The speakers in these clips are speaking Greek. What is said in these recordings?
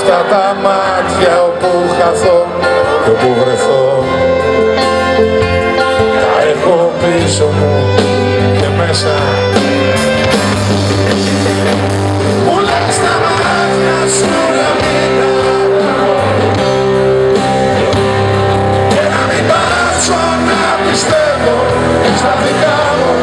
αυτά τα μάτια όπου χαθώ και όπου βρεθώ, τα έχω πίσω μου και μέσα. Μου λες τα μάτια σου να μην τα αγαπώ και να μην πάψω να πιστεύω στα δικά μου.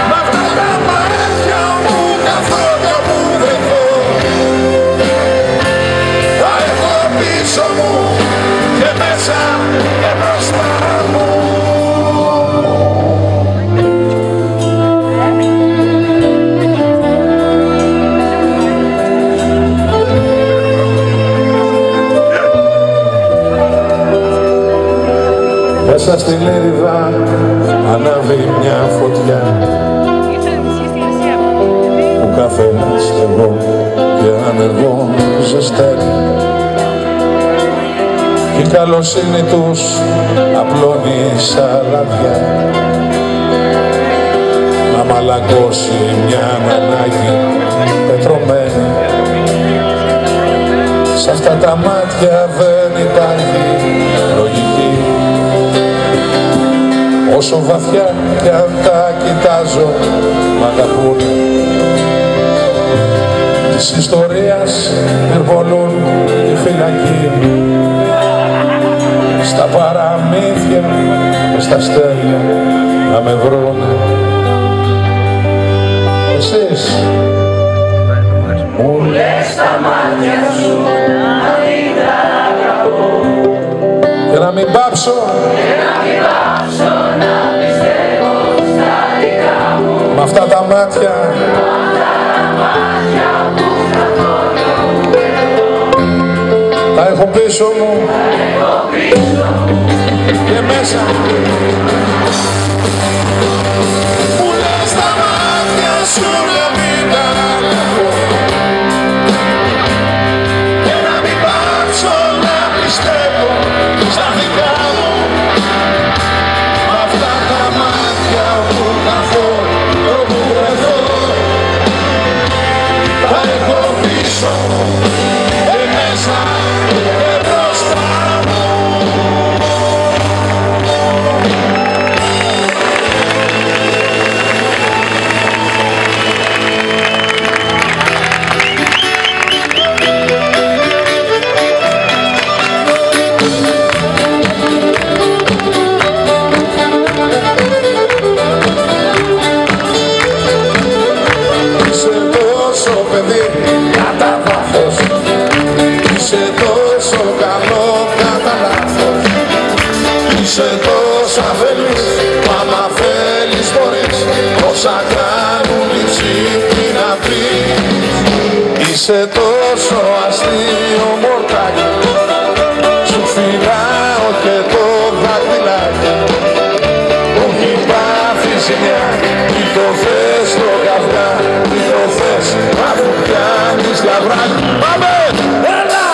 Μ' αυτά τα μάτια μου καθώ κι όπου βρεθώ, τα έχω πίσω μου και μέσα και μπροστά μου. Μέσα στην έρηδα ανάβει μια φωτιά που κάθε στεγό και ανεργό ζεσταίνει. Η καλοσύνη τους απλώνει σαν λαδιά να μαλακώσει μια ανάγκη πετρωμένη. Σ' αυτά τα μάτια δεν υπάρχει λογική, όσο βαθιά κι αν τα κοιτάζω μ' αγαπούνε. Της ιστορίας πυρβολούν τη φυλακή, στα παραμύθια και στα αστέρια να με βρούνε. Εσείς μου λες τα μάτια σου να μην τα αγαπώ και να μην πάψω να πιστεύω στα δικά μου. Μ' αυτά τα μάτια τα έχω πίσω μου και μέσα. Μου λες τα μάτια σου να μην τα αγαπώ και να μην πάψω να πιστεύω στα δικά μου. Μ' αυτά τα μάτια που καθώ όπου βρεθώ, τα έχω πίσω και μέσα και μπροστά μου. Είσαι τόσο παιδί κατά βάθος, είσαι τόσο καλό κατά λάθος, είσαι τόσο αφελής που άμα θέλεις μπορείς όσα κάνουν οι ψήφοι να πεις. Είσαι τόσο αστείο μορτάκι, σου φυλάω και το δάχτυλάκι, μου έχει πάθει ζημιά. Τι το θες το καυγά, τι το θες αφού πιάνεις λαβράκι. Πάμε! Έλα!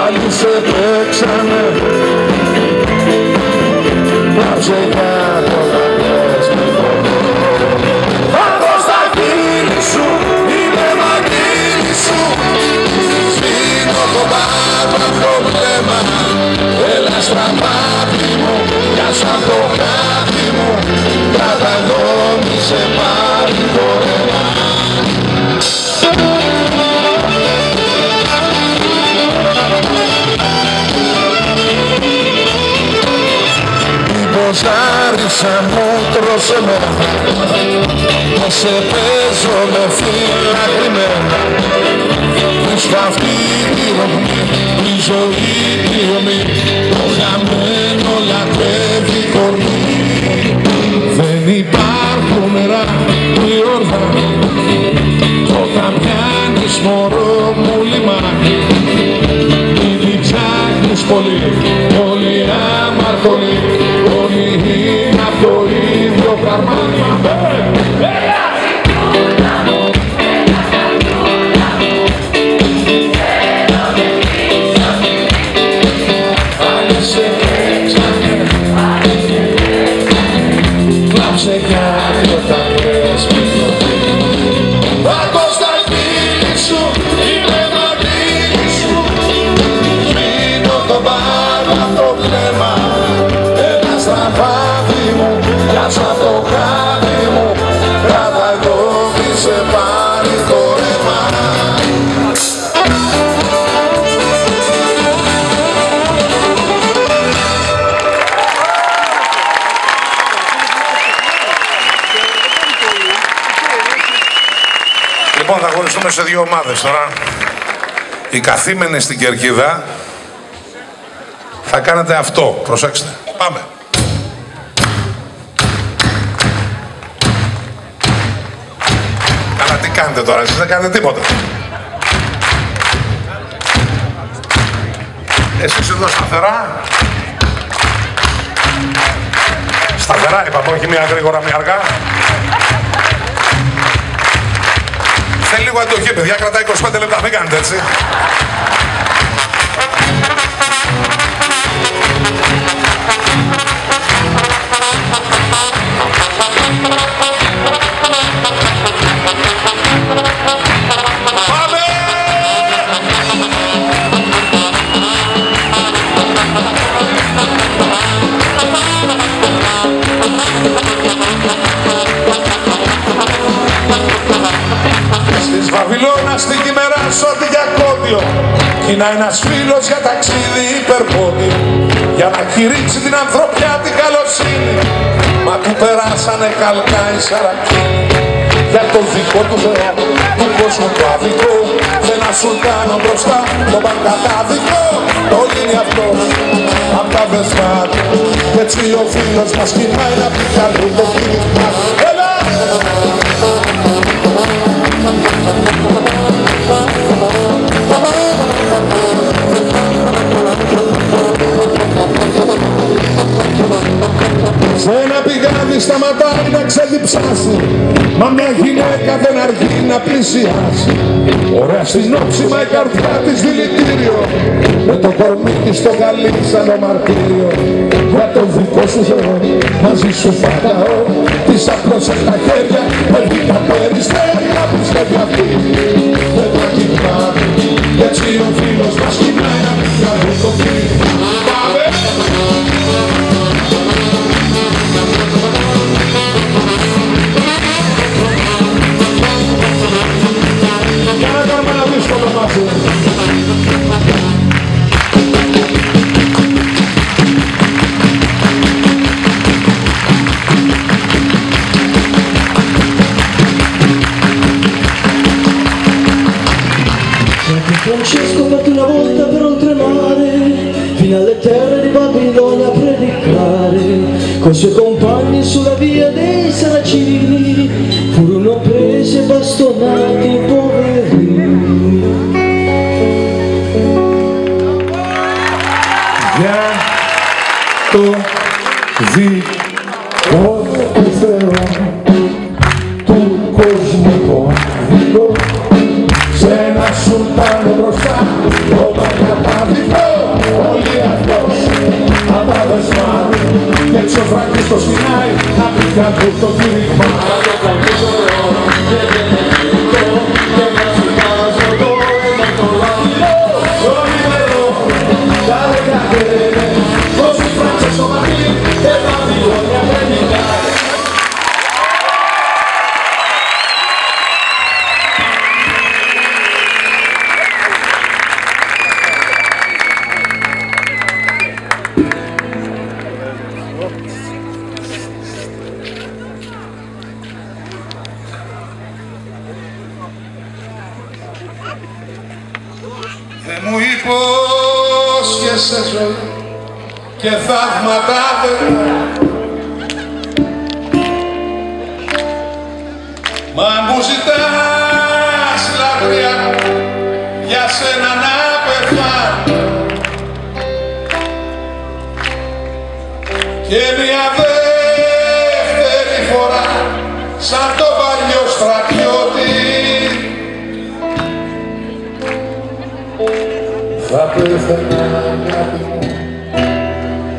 Άλλοι σε παίξανε να ψεγιά το κακές με πόνο. Πάμε στα χείλη σου, είναι μαγίλη σου, σβήνω το μπάρμαχο βλέμμα. Έλα στραμμάτι μου, για σαν το κάτι μου, καταγώνισε πάλι το αίμα. Μήπως άρισα μου τρώσε μένα, πως σε παίζω με φύλλα κρυμμένα. Βρίσκω αυτή τη ρογμή, η ζωή τη ρομή, το χαμένο λατρεύει κορμί. Δεν υπάρχουν νερά η όρθα, όταν πιάνεις μωρό μου λιμάνι. Ήδη ψάχνεις πολύ, όλοι αμαρτωλοί, όλοι είναι απ' το ίδιο καρμάνι. Αν είσαι χωρίσουμε σε δύο ομάδες τώρα. Οι καθήμενοι στην Κερκίδα θα κάνετε αυτό. Προσέξτε. Πάμε. Καλά, τι κάνετε τώρα, εσείς δεν κάνετε τίποτα. Εσείς εδώ σταθερά. Σταθερά είπαμε, όχι μία γρήγορα, μία αργά. Θέλει λίγο αντοχή, παιδιά, κρατάει 25 λεπτά, μην κάνετε έτσι. Πάμε! Στις Βαβυλώνα στην Κιμερά σώτη για κόντιο κι είναι ένας φίλος για ταξίδι υπερπόδιο για να κηρύξει την ανθρωπιά την καλοσύνη μα του περάσανε καλκά οι σαρακίνοι για το δικό του Θεό του κόσμου το αδικό σε ένα σουλτάνο μπροστά τον πανκατάδικο όλοι είναι αυτός απ' τα δεσμά του έτσι ο φίλος μας κοιμάει να πει καλού το κίνημα. Έλα! Σε ένα πηγάδι σταματάει να ξεδιψάσει μα μια γυναίκα δεν αργεί να πλησιάσει. Ωραία συνόψιμα η καρδιά της δηλητήριο με το κορμί της στο καλή σαν το μαρτύριο για το δικό σου Θεό μαζί σου φανταώ της απλώσες τα χέρια παιδί τα περιστέρια πιστεύει αυτή δεν τα κοιτάμε κι έτσι ο φίλος μας κοιμάει να μην κάνει το φίλο. Πάμε! Για να κάνουμε ένα δύσκολο μαζί. Francesco parte una volta per oltremare fino alle terre di Babilonia a predicare coi suoi compagni sulla via dei Saracini furono presi e bastonati i poverini. Για το δικό του Θεό του κόσμου το αδικό σε ένα σουλτάνο μπροστά το παγκατάδικο όλοι αυτός απ' τα δεσμά και έτσι ο Φραγκίσκος κοινάει να πει κάτω το κήρυγμα. Δεν μου υπόσχεσαι ζωή και θαύματα δεν μα μου ζητάς λατρεία για σένα να πεθάνω και μια δεύτερη φορά σαν το παλιό στρατιώτη Θα πέθαινα αγάπη μου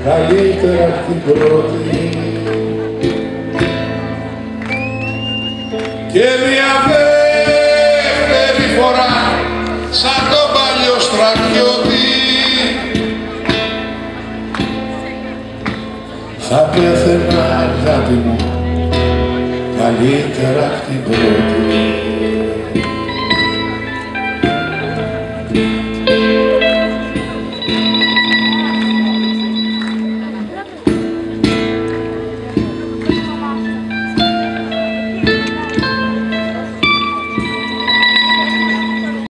καλύτερα απ' την πρώτη και μια δεύτερη φορά σαν το παλιό στρατιώτη θα πέθαινα αγάπη μου καλύτερα απ' την πρώτη.